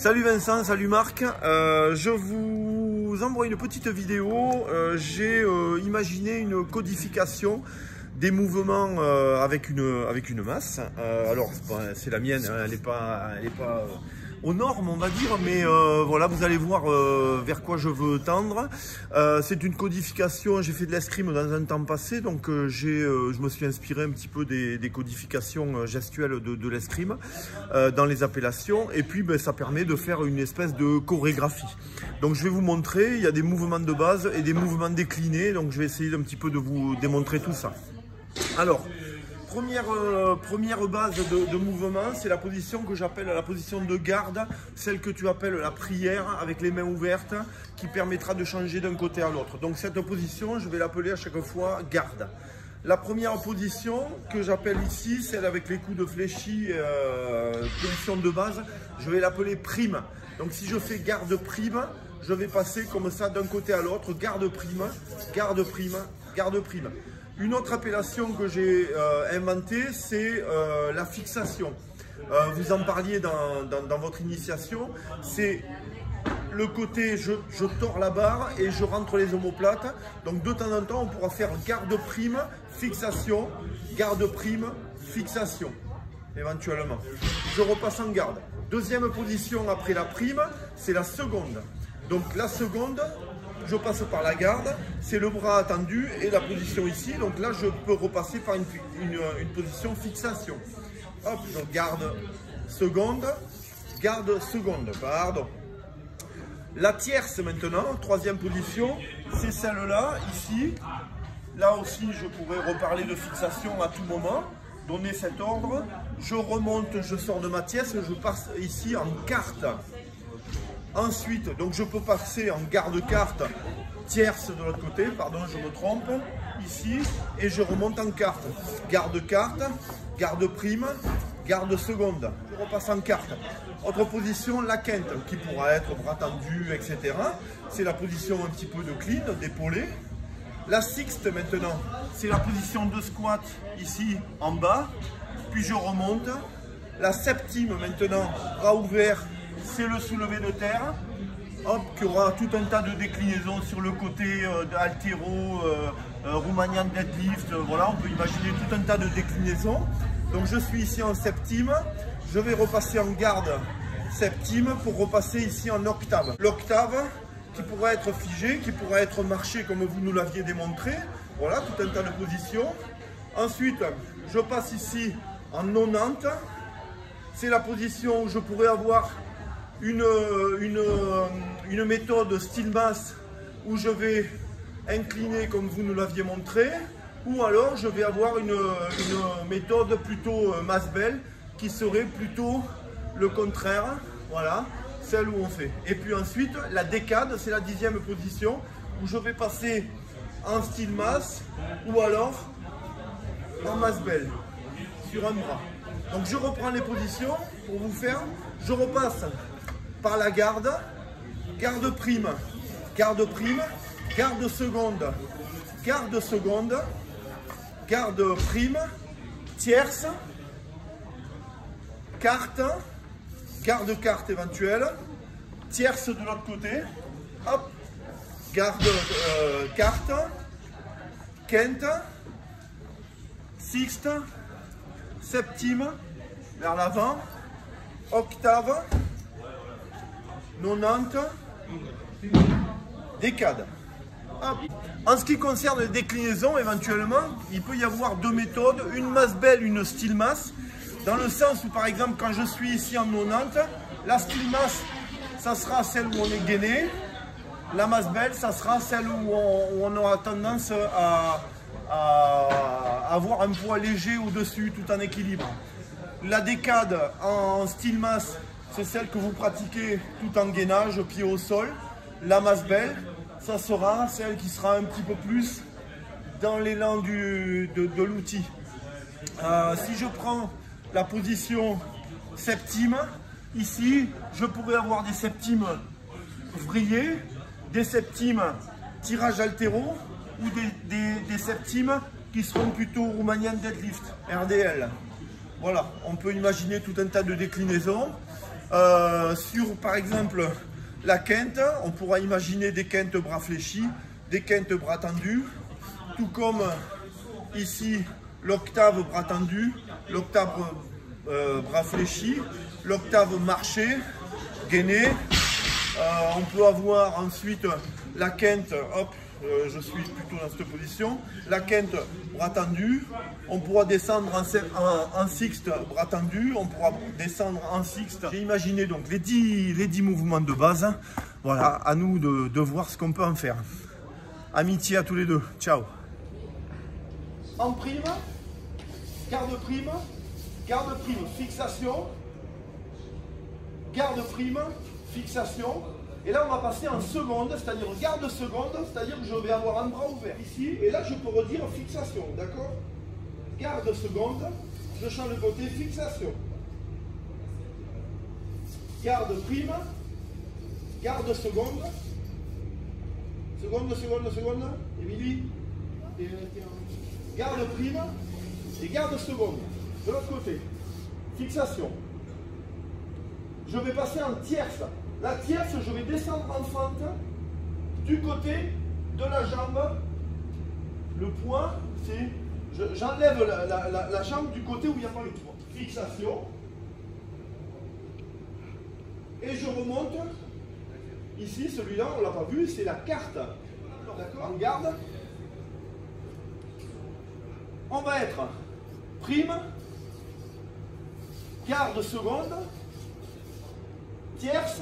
Salut Vincent, salut Marc, je vous envoie une petite vidéo. J'ai imaginé une codification des mouvements avec une masse. Alors c'est la mienne, hein, elle n'est pas aux normes on va dire, mais voilà, vous allez voir vers quoi je veux tendre. C'est une codification, j'ai fait de l'escrime dans un temps passé, donc je me suis inspiré un petit peu des codifications gestuelles de l'escrime dans les appellations, et puis ça permet de faire une espèce de chorégraphie. Donc je vais vous montrer, il y a des mouvements de base et des mouvements déclinés, donc je vais essayer un petit peu de vous démontrer tout ça. Alors, première base de mouvement, c'est la position que j'appelle la position de garde, celle que tu appelles la prière avec les mains ouvertes, qui permettra de changer d'un côté à l'autre. Donc cette position, je vais l'appeler à chaque fois garde. La première position que j'appelle ici, celle avec les coudes fléchis, position de base, je vais l'appeler prime. Donc si je fais garde prime, je vais passer comme ça d'un côté à l'autre, garde prime, garde prime, garde prime. Une autre appellation que j'ai inventée, c'est la fixation. Vous en parliez dans votre initiation. C'est le côté, je tords la barre et je rentre les omoplates. Donc de temps en temps, on pourra faire garde prime, fixation, garde prime, fixation, éventuellement. Je repasse en garde. Deuxième position après la prime, c'est la seconde. Donc la seconde, je passe par la garde, c'est le bras tendu et la position ici. Donc là, je peux repasser par une position fixation. Hop, je garde seconde, pardon. La tierce maintenant, troisième position, c'est celle-là, ici. Là aussi, je pourrais reparler de fixation à tout moment, donner cet ordre. Je remonte, je sors de ma tierce, je passe ici en carte. Ensuite, donc je peux passer en garde-carte, tierce de l'autre côté, pardon, je me trompe, ici, et je remonte en carte. Garde-carte, garde-prime, garde-seconde. Je repasse en carte. Autre position, la quinte, qui pourra être bras tendu, etc. C'est la position un petit peu de clean, d'épaulé. La sixte maintenant, c'est la position de squat, ici, en bas, puis je remonte. La septième maintenant, bras ouverts, c'est le soulevé de terre, hop, qui aura tout un tas de déclinaisons sur le côté de haltéro, Romanian deadlift, voilà, on peut imaginer tout un tas de déclinaisons. Donc je suis ici en septime, je vais repasser en garde septime pour repasser ici en octave. L'octave qui pourra être figé, qui pourra être marché comme vous nous l'aviez démontré, voilà, tout un tas de positions. Ensuite, je passe ici en 90, c'est la position où je pourrais avoir une méthode style masse où je vais incliner comme vous nous l'aviez montré, ou alors je vais avoir une méthode plutôt masse belle qui serait plutôt le contraire, voilà, celle où on fait. Et puis ensuite la décade, c'est la 10e position où je vais passer en style masse ou alors en masse belle sur un bras. Donc je reprends les positions pour vous faire, je repasse par la garde, garde prime, garde prime, garde seconde, garde seconde, garde prime, tierce, carte, garde carte éventuelle, tierce de l'autre côté, hop, garde carte, quinte, sixte, septime, vers l'avant, octave, 90, décade. Hop. En ce qui concerne les déclinaisons, éventuellement, il peut y avoir deux méthodes, une masse belle, une style masse, dans le sens où, par exemple, quand je suis ici en 90, la style masse, ça sera celle où on est gainé, la masse belle, ça sera celle où on aura tendance à avoir un poids léger au-dessus, tout en équilibre. La décade en style masse, c'est celle que vous pratiquez tout en gainage, pied au sol. La masse belle, ça sera celle qui sera un petit peu plus dans l'élan de l'outil. Si je prends la position septime, ici, je pourrais avoir des septimes vrillés, des septimes tirage haltéro ou des septimes qui seront plutôt Romanian deadlift, RDL. Voilà, on peut imaginer tout un tas de déclinaisons. Sur par exemple la quinte, on pourra imaginer des quintes bras fléchis, des quintes bras tendus, tout comme ici l'octave bras tendu, l'octave bras fléchi, l'octave marché, gainé. On peut avoir ensuite la quinte, hop, je suis plutôt dans cette position, la quinte bras tendu, on pourra descendre en sixte bras tendu, on pourra descendre en sixte. J'ai imaginé donc les 10 mouvements de base. Voilà, à nous de voir ce qu'on peut en faire. Amitié à tous les deux, ciao. En prime, garde prime, fixation, garde prime, fixation. Et là, on va passer en seconde, c'est-à-dire garde seconde, c'est-à-dire que je vais avoir un bras ouvert ici. Et là, je peux redire fixation, d'accord? Garde seconde, je change de côté, fixation. Garde prime, garde seconde. Seconde. Émilie. Garde prime et garde seconde. De l'autre côté, fixation. Je vais passer en tierce. La tierce, je vais descendre en fente du côté de la jambe. Le point, c'est... J'enlève la jambe du côté où il n'y a pas le poids. Fixation. Et je remonte. Ici, celui-là, on ne l'a pas vu, c'est la carte. D'accord? On garde. On va être prime, garde seconde, tierce,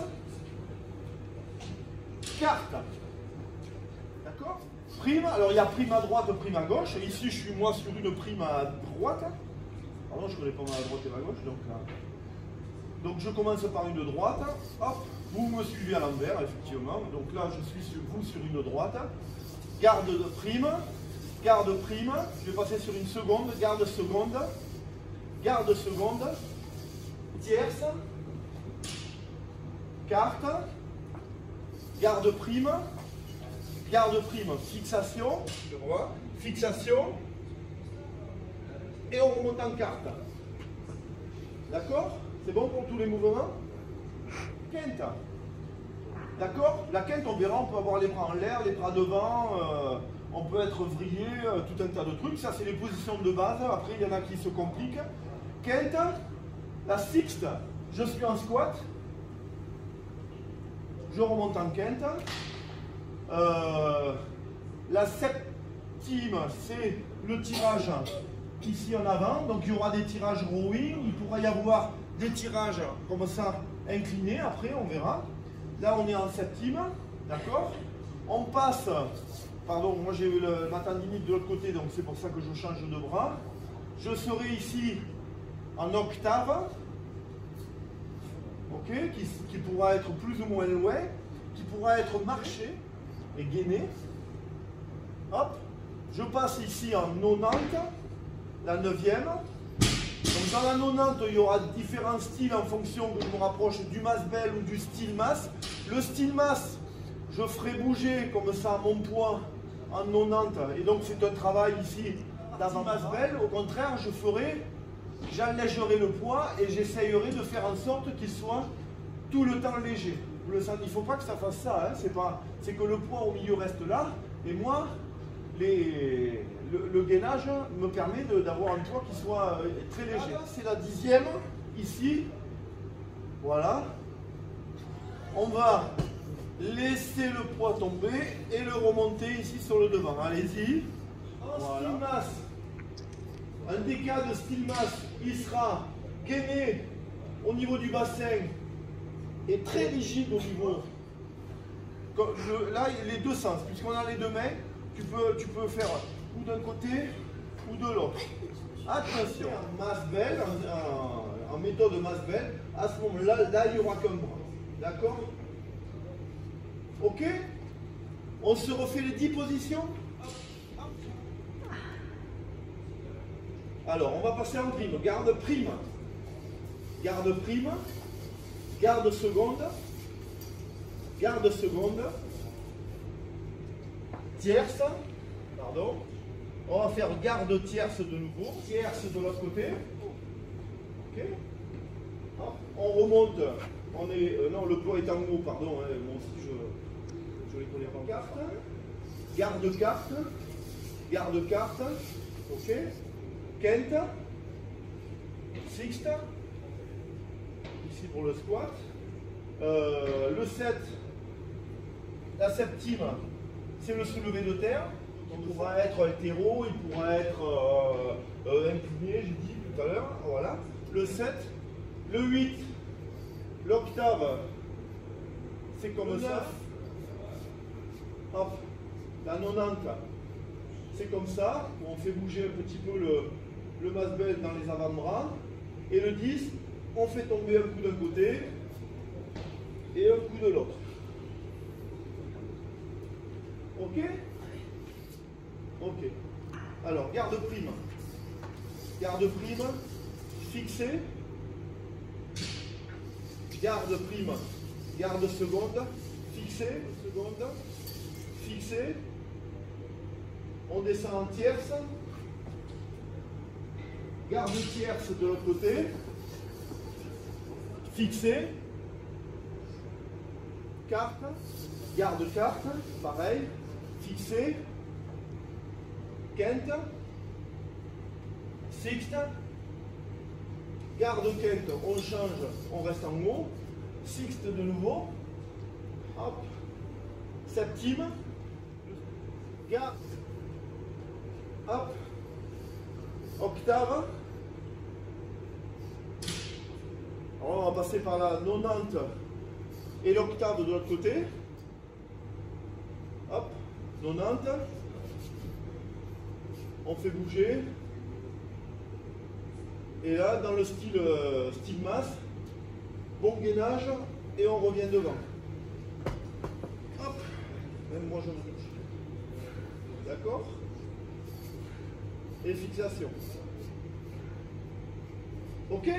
carte. D'accord? Prime, alors il y a prime à droite, prime à gauche. Ici, je suis moi sur une prime à droite. Pardon, je ne connais pas ma droite et ma gauche. Donc je commence par une droite. Hop, vous me suivez à l'envers, effectivement. Donc là, je suis sur vous sur une droite. Garde de prime. Garde prime, je vais passer sur une seconde, garde seconde, tierce, carte, garde prime, fixation, et on remonte en carte. D'accord? C'est bon pour tous les mouvements? Quinte. D'accord? La quinte, on verra, on peut avoir les bras en l'air, les bras devant, on peut être vrillé, tout un tas de trucs. Ça, c'est les positions de base. Après, il y en a qui se compliquent. Quinte, la sixte, je suis en squat. Je remonte en quinte. La septime, c'est le tirage ici en avant. Donc, il y aura des tirages rowing. Il pourra y avoir des tirages comme ça, inclinés. Après, on verra. Là, on est en septime. D'accord? On passe... Pardon, moi j'ai eu ma tendinite de l'autre côté, donc c'est pour ça que je change de bras. Je serai ici en octave, ok, qui pourra être plus ou moins loin, qui pourra être marché et gainé. Hop, je passe ici en 90, la 9e. Donc dans la 90, il y aura différents styles en fonction que je me rapproche du mass bell ou du style mass. Le style mass, je ferai bouger comme ça mon poids en 90, et donc c'est un travail ici d'avant mass bell. Au contraire, j'allégerai le poids et j'essayerai de faire en sorte qu'il soit tout le temps léger. Vous le sentez, il ne faut pas que ça fasse ça, hein. C'est que le poids au milieu reste là, et moi, le gainage me permet d'avoir un poids qui soit très léger. C'est la 10e, ici, voilà. On va laisser le poids tomber et le remonter ici sur le devant. Allez-y. Voilà. Style mass. Un des cas de style mass, il sera gainé au niveau du bassin et très rigide au niveau. Là, les deux sens, puisqu'on a les deux mains, tu peux faire ou d'un côté ou de l'autre. Attention, mass bell, en méthode mass bell, à ce moment-là, là, il n'y aura qu'un bras. D'accord? Ok? On se refait les 10 positions? Alors, on va passer en prime. Garde prime. Garde prime. Garde seconde. Garde seconde. Tierce. Pardon. On va faire garde tierce de nouveau. Tierce de l'autre côté. Ok? On remonte On est, non, le poids est en haut, pardon, hein, moi aussi je les connais pas. Carte, garde-carte, garde-carte, ok, quinte, sixte, ici pour le squat, le 7, la septime, c'est le soulevé de terre, il pourra être altéro, il pourra être incliné, j'ai dit tout à l'heure, voilà, le 7, le 8, l'octave, c'est comme ça. Hop, la 90, c'est comme ça. On fait bouger un petit peu le mass belt dans les avant-bras. Et le 10, on fait tomber un coup d'un côté et un coup de l'autre. Ok? Ok. Alors, garde prime. Garde prime, fixé. Garde prime, garde seconde, fixé, seconde, fixé. On descend en tierce. Garde tierce de l'autre côté. Fixé. Carte. Garde carte, pareil. Fixé. Quinte. Sixte. Garde quinte, on change, on reste en haut. Sixte de nouveau. Hop. Septime. Garde. Hop. Octave. Alors on va passer par la 90 et l'octave de l'autre côté. Hop. 90. On fait bouger. Et là, dans le style masse, bon gainage et on revient devant. Hop, même moi je me touche. D'accord? Et fixation. Ok?